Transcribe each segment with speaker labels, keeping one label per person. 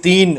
Speaker 1: 3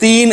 Speaker 1: 3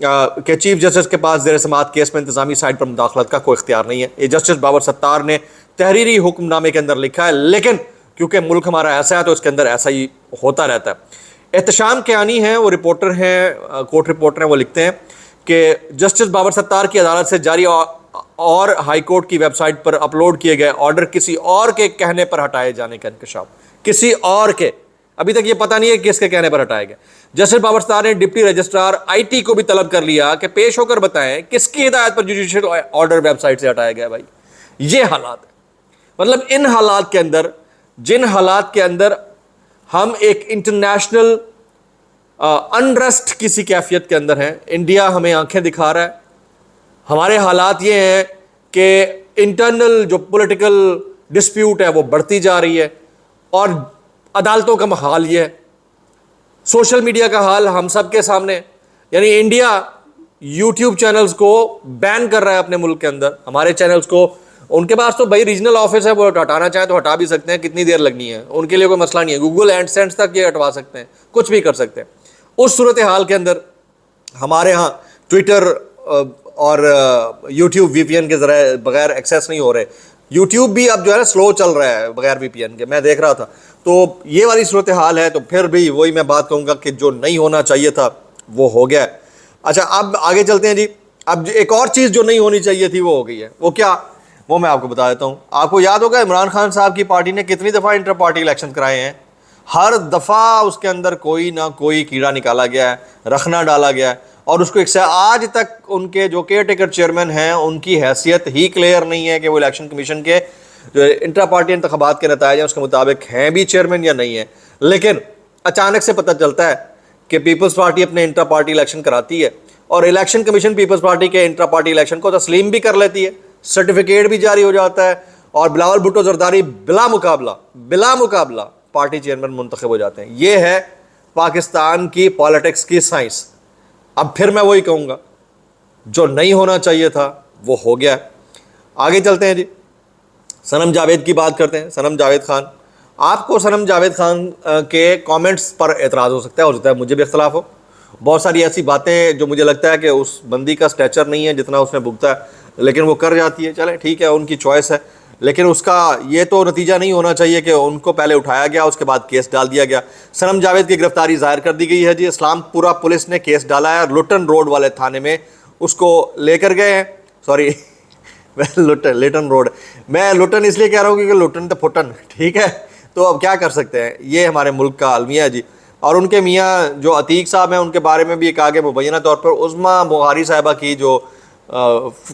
Speaker 1: کہ chief justice کے پاس زیر سماعت کیس میں انتظامی سائٹ پر مداخلت کا کوئی اختیار نہیں ہے. یہ جسٹس بابر ستار نے تحریری حکم نامے کے اندر لکھا ہے, لیکن کیونکہ ملک ہمارا ایسا ہے تو اس کے اندر ایسا ہی ہوتا رہتا ہے. احتشام کیانی ہیں, وہ رپورٹر ہیں, کورٹ رپورٹر ہیں, وہ لکھتے ہیں کہ جسٹس بابر ستار کی عدالت سے جاری اور ہائی کورٹ کی ویب سائٹ پر اپلوڈ کیے گئے آرڈر کسی اور کے کہنے پر ہٹائے جانے کا انکشاف. کسی اور کے, ابھی تک یہ پتہ نہیں ہے کس کے کہنے پر ہٹائے گئے. جسٹس بابر ستار نے ڈپٹی رجسٹرار آئی ٹی کو بھی طلب کر لیا کہ پیش ہو کر بتائیں کس کی ہدایت پر جوڈیشل آرڈر ویب سائٹ سے ہٹایا گیا. بھائی یہ حالات ہے, مطلب ان حالات کے اندر, جن حالات کے اندر ہم ایک انٹرنیشنل انریسٹ کسی کیفیت کے اندر ہیں, انڈیا ہمیں آنکھیں دکھا رہا ہے. ہمارے حالات یہ ہیں کہ انٹرنل جو پولیٹیکل ڈسپیوٹ ہے وہ بڑھتی جا رہی ہے, اور عدالتوں کا حال یہ ہے, سوشل میڈیا کا حال ہم سب کے سامنے. یعنی انڈیا یوٹیوب چینلز کو بین کر رہا ہے اپنے ملک کے اندر, ہمارے چینلز کو. ان کے پاس تو بھائی ریجنل آفس ہے, وہ ہٹانا چاہیں تو ہٹا بھی سکتے ہیں, کتنی دیر لگنی ہے, ان کے لیے کوئی مسئلہ نہیں ہے. گوگل اینڈ سینس تک یہ ہٹوا سکتے ہیں, کچھ بھی کر سکتے ہیں. اس صورتحال کے اندر ہمارے ہاں ٹویٹر اور یوٹیوب وی پی این کے ذرائع بغیر ایکسیس نہیں ہو رہے. یوٹیوب بھی اب جو ہے نا سلو چل رہا ہے بغیر وی پی این کے, میں دیکھ رہا تھا. تو یہ والی صورتحال ہے. تو پھر بھی وہی میں بات کہوں گا کہ جو نہیں ہونا چاہیے تھا وہ ہو گیا ہے. اچھا اب آگے چلتے ہیں جی. اب ایک اور چیز جو نہیں ہونی چاہیے تھی وہ ہو گئی ہے. وہ کیا, وہ میں آپ کو بتا دیتا ہوں. آپ کو یاد ہوگا عمران خان صاحب کی پارٹی نے کتنی دفعہ انٹر پارٹی الیکشن کرائے ہیں, ہر دفعہ اس کے اندر کوئی نہ کوئی کیڑا نکالا گیا ہے, رخنا ڈالا گیا ہے, اور اس کو ایک سے آج تک ان کے جو کیئر ٹیکر چیئرمین ہیں ان کی حیثیت ہی کلیئر نہیں ہے کہ وہ الیکشن کمیشن کے جو انٹرا پارٹی انتخابات کے نتائج ہیں اس کے مطابق ہیں بھی چیئرمین یا نہیں ہے. لیکن اچانک سے پتہ چلتا ہے کہ پیپلز پارٹی اپنے انٹرا پارٹی الیکشن کراتی ہے, اور الیکشن کمیشن پیپلز پارٹی کے انٹرا پارٹی الیکشن کو تسلیم بھی کر لیتی ہے, سرٹیفکیٹ بھی جاری ہو جاتا ہے, اور بلاول بھٹو زرداری بلا مقابلہ پارٹی چیئرمین منتخب ہو جاتے ہیں. یہ ہے پاکستان کی پالیٹکس کی سائنس. اب پھر میں وہی کہوں گا, جو نہیں ہونا چاہیے تھا وہ ہو گیا. آگے چلتے ہیں جی, صنم جاوید کی بات کرتے ہیں. صنم جاوید خان, آپ کو صنم جاوید خان کے کامنٹس پر اعتراض ہو سکتا ہے مجھے بھی اختلاف ہو. بہت ساری ایسی باتیں جو مجھے لگتا ہے کہ اس بندی کا سٹیچر نہیں ہے جتنا اس نے بھگتا ہے, لیکن وہ کر جاتی ہے. چلیں ٹھیک ہے, ان کی چوائس ہے, لیکن اس کا یہ تو نتیجہ نہیں ہونا چاہیے کہ ان کو پہلے اٹھایا گیا اس کے بعد کیس ڈال دیا گیا. صنم جاوید کی گرفتاری ظاہر کر دی گئی ہے جی. اسلام پورہ پولیس نے کیس ڈالا ہے, اور لٹن روڈ والے تھانے میں اس کو لے کر گئے ہیں. سوری لٹن روڈ, میں لٹن اس لیے کہہ رہا ہوں کیونکہ لٹن تو پھٹن, ٹھیک ہے. تو اب کیا کر سکتے ہیں, یہ ہمارے ملک کا المیہ ہے جی. اور ان کے میاں جو عتیق صاحب ہیں ان کے بارے میں بھی ایک آگے مبینہ طور پر عظمیٰ بخاری صاحبہ کی جو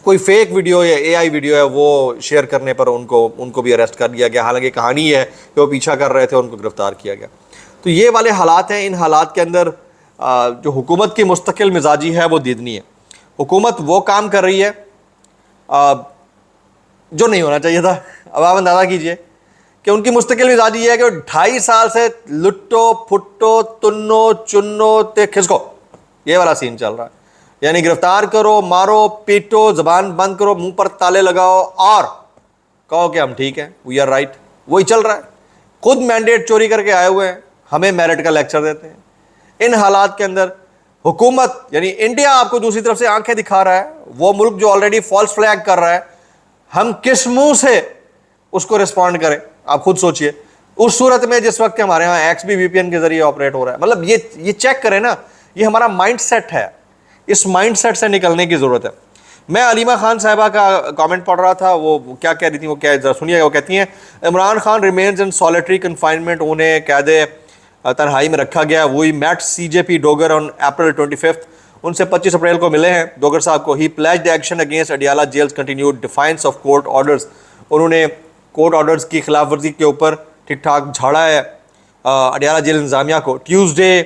Speaker 1: کوئی فیک ویڈیو یا اے آئی ویڈیو ہے وہ شیئر کرنے پر ان کو بھی اریسٹ کر لیا گیا. حالانکہ کہانی یہ ہے کہ وہ پیچھا کر رہے تھے, ان کو گرفتار کیا گیا. تو یہ والے حالات ہیں. ان حالات کے اندر جو حکومت کی مستقل مزاجی ہے وہ دیدنی ہے. حکومت وہ کام کر رہی ہے جو نہیں ہونا چاہیے تھا. اب آپ اندازہ کیجئے کہ ان کی مستقل مزاجی یہ ہے کہ 2.5 سال سے لٹو پھٹو تنو چنو تے کھسکو, یہ والا سین چل رہا ہے. یعنی گرفتار کرو, مارو, پیٹو, زبان بند کرو, منہ پر تالے لگاؤ, اور کہو کہ ہم ٹھیک ہیں, وی آر رائٹ. وہی چل رہا ہے. خود مینڈیٹ چوری کر کے آئے ہوئے ہیں, ہمیں میرٹ کا لیکچر دیتے ہیں. ان حالات کے اندر حکومت یعنی انڈیا آپ کو دوسری طرف سے آنکھیں دکھا رہا ہے, وہ ملک جو آلریڈی فالس فلیگ کر رہا ہے, ہم کس منہ سے اس کو ریسپونڈ کریں, آپ خود سوچئے. اس صورت میں جس وقت ہمارے ہاں ایکس بھی وی پی این کے ذریعے آپریٹ ہو رہا ہے, مطلب یہ چیک کریں نا, یہ ہمارا مائنڈ سیٹ ہے. اس مائنڈ سیٹ سے نکلنے کی ضرورت ہے. میں علیمہ خان صاحبہ کا کامنٹ پڑھ رہا تھا, وہ کیا کہہ رہی تھی, وہ کیا سنیے گا. وہ کہتی ہیں Imran Khan remains in solitary confinement, انہیں قید تنہائی میں رکھا گیا. وہی met C J P Dogar on April 25, ان سے 25 اپریل کو ملے ہیں ڈوگر صاحب کو. He pledged action against Adiala jails continued defiance of court orders, انہوں نے کورٹ آرڈرز کی خلاف ورزی کے اوپر ٹھیک ٹھاک جھاڑا ہے اڈیالہ جیل انتظامیہ کو. ٹیوزڈے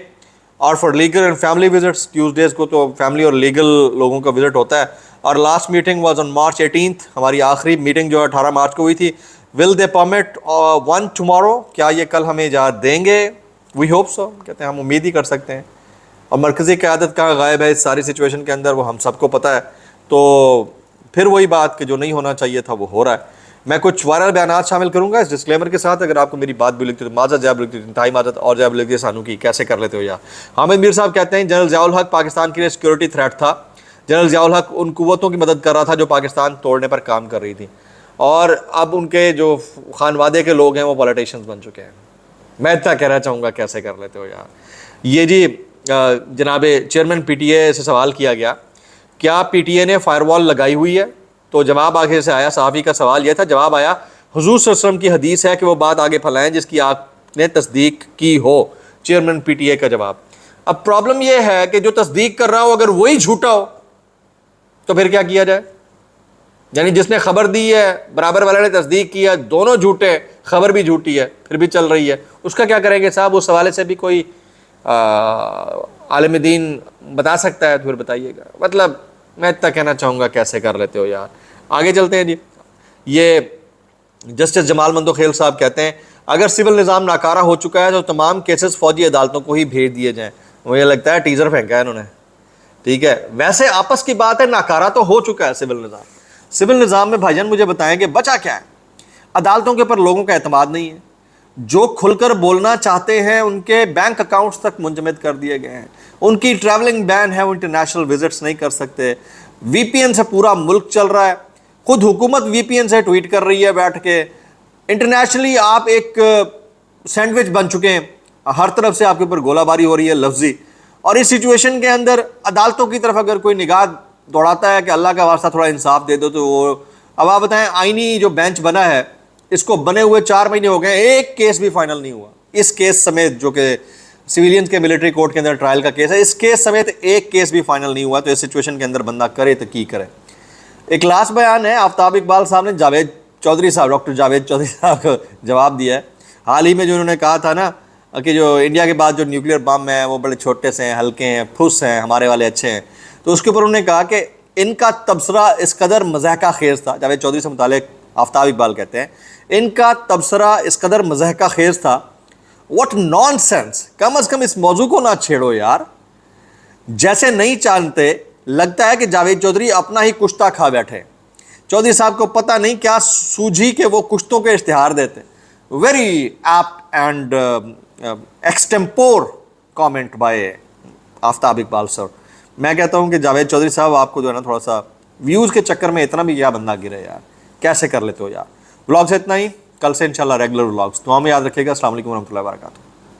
Speaker 1: اور for legal and family visits, Tuesdays کو تو فیملی اور لیگل لوگوں کا وزٹ ہوتا ہے. اور last meeting was on March 18, ہماری آخری میٹنگ جو ہے 18 مارچ کو ہوئی تھی. ول دے پرمٹ ون ٹمارو, کیا یہ کل ہمیں اجازت دیں گے؟ وی ہوپ سو, کہتے ہیں ہم امید ہی کر سکتے ہیں. اور مرکزی قیادت کہاں غائب ہے اس ساری سچویشن کے اندر, وہ ہم سب کو پتہ ہے. تو پھر وہی بات کہ جو نہیں ہونا چاہیے تھا وہ ہو رہا ہے. میں کچھ وائرل بیانات شامل کروں گا اس ڈسکلیمر کے ساتھ. اگر آپ کو میری بات بھی لگتی ہے تو معذرت جاب لگتی ہے, انتہائی معذرت, اور جاب لگتی ہے سانو کی, کیسے کر لیتے ہو یار. حامد میر صاحب کہتے ہیں جنرل ضیاء الحق پاکستان کے لیے سیکورٹی تھریٹ تھا. جنرل ضیاء الحق ان قوتوں کی مدد کر رہا تھا جو پاکستان توڑنے پر کام کر رہی تھی, اور اب ان کے جو خانوادے کے لوگ ہیں وہ پولیٹیشنز بن چکے ہیں. میں اتنا کہنا چاہوں گا کیسے کر لیتے ہو یار. یہ جی جناب چیئرمین پی ٹی اے سے سوال کیا گیا کیا پی ٹی اے نے فائر وال لگائی ہوئی ہے, تو جواب آگے سے آیا, صحافی کا سوال یہ تھا, جواب آیا حضور صلی اللہ علیہ وسلم کی حدیث ہے کہ وہ بات آگے پھیلائیں جس کی آپ نے تصدیق کی ہو. چیئرمین پی ٹی اے کا جواب. اب پرابلم یہ ہے کہ جو تصدیق کر رہا ہو اگر وہی جھوٹا ہو تو پھر کیا کیا جائے. یعنی جس نے خبر دی ہے برابر والے نے تصدیق کیا, دونوں جھوٹے, خبر بھی جھوٹی ہے پھر بھی چل رہی ہے, اس کا کیا کریں گے صاحب. اس حوالے سے بھی کوئی عالم دین بتا سکتا ہے تو پھر بتائیے گا. مطلب میں اتنا کہنا چاہوں گا کیسے کر لیتے ہو یار. آگے چلتے ہیں جی. یہ جسٹس جمال مندوخیل صاحب کہتے ہیں اگر سول نظام ناکارہ ہو چکا ہے تو تمام کیسز فوجی عدالتوں کو ہی بھیج دیے جائیں. مجھے لگتا ہے ٹیزر پھینکا ہے انہوں نے. ٹھیک ہے, ویسے آپس کی بات ہے, ناکارہ تو ہو چکا ہے سول نظام. سول نظام میں بھائی جان مجھے بتائیں کہ بچا کیا ہے. عدالتوں کے اوپر لوگوں کا اعتماد نہیں ہے, جو کھل کر بولنا چاہتے ہیں ان کے بینک اکاؤنٹس تک منجمد کر دیے گئے ہیں, ان کی ٹریولنگ بین ہے, وہ انٹرنیشنل وزٹس نہیں کر سکتے. وی پی این سے پورا ملک چل رہا ہے, خود حکومت وی پی این سے ٹویٹ کر رہی ہے بیٹھ کے. انٹرنیشنلی آپ ایک سینڈوچ بن چکے ہیں, ہر طرف سے آپ کے اوپر گولہ باری ہو رہی ہے لفظی. اور اس سچویشن کے اندر عدالتوں کی طرف اگر کوئی نگاہ دوڑاتا ہے کہ اللہ کا واسطہ تھوڑا انصاف دے دو, تو وہ اب آپ بتائیں آئینی جو بینچ بنا ہے اس کو بنے ہوئے 4 مہینے ہو گئے, ایک کیس بھی فائنل نہیں ہوا. اس کیس سمیت جو کہ سویلینز کے ملٹری کورٹ کے اندر ٹرائل کا کیس ہے, اس کیس سمیت ایک کیس بھی فائنل نہیں ہوا. تو اس سچویشن کے اندر بندہ کرے تو کی کرے. ایک لاسٹ بیان ہے آفتاب اقبال صاحب نے جاوید چودھری صاحب, ڈاکٹر جاوید چودھری صاحب کو جواب دیا ہے حال ہی میں, جو انہوں نے کہا تھا نا کہ جو انڈیا کے بعد جو نیوکلیر بم ہیں وہ بڑے چھوٹے سے ہیں, ہلکے ہیں, پھس ہیں, ہمارے والے اچھے ہیں. تو اس کے اوپر انہوں نے کہا کہ ان کا تبصرہ اس قدر مضحکہ خیز تھا. جاوید چودھری سے متعلق آفتاب اقبال کہتے ہیں ان کا تبصرہ اس قدر مضحکہ خیز تھا. واٹ نان سینس, کم از کم اس موضوع کو نہ چھیڑو یار. جیسے نہیں جانتے لگتا ہے کہ جاوید چودھری اپنا ہی کشتہ کھا بیٹھے. چودھری صاحب کو پتہ نہیں کیا سوجھی کہ وہ کشتوں کے اشتہار دیتے. Very apt and extempore comment by Aftab Iqbal sir. میں کہتا ہوں کہ جاوید چودھری صاحب آپ کو جو ہے نا تھوڑا سا ویوز کے چکر میں اتنا بھی کیا بندہ گرے یار, کیسے کر لیتے ہو یار. ولاگ سے اتنا ہی, کل سے انشاءاللہ ریگولر ولاگس. تو ہمیں یاد رکھیے گا. السلام علیکم ورحمۃ اللہ وبرکاتہ.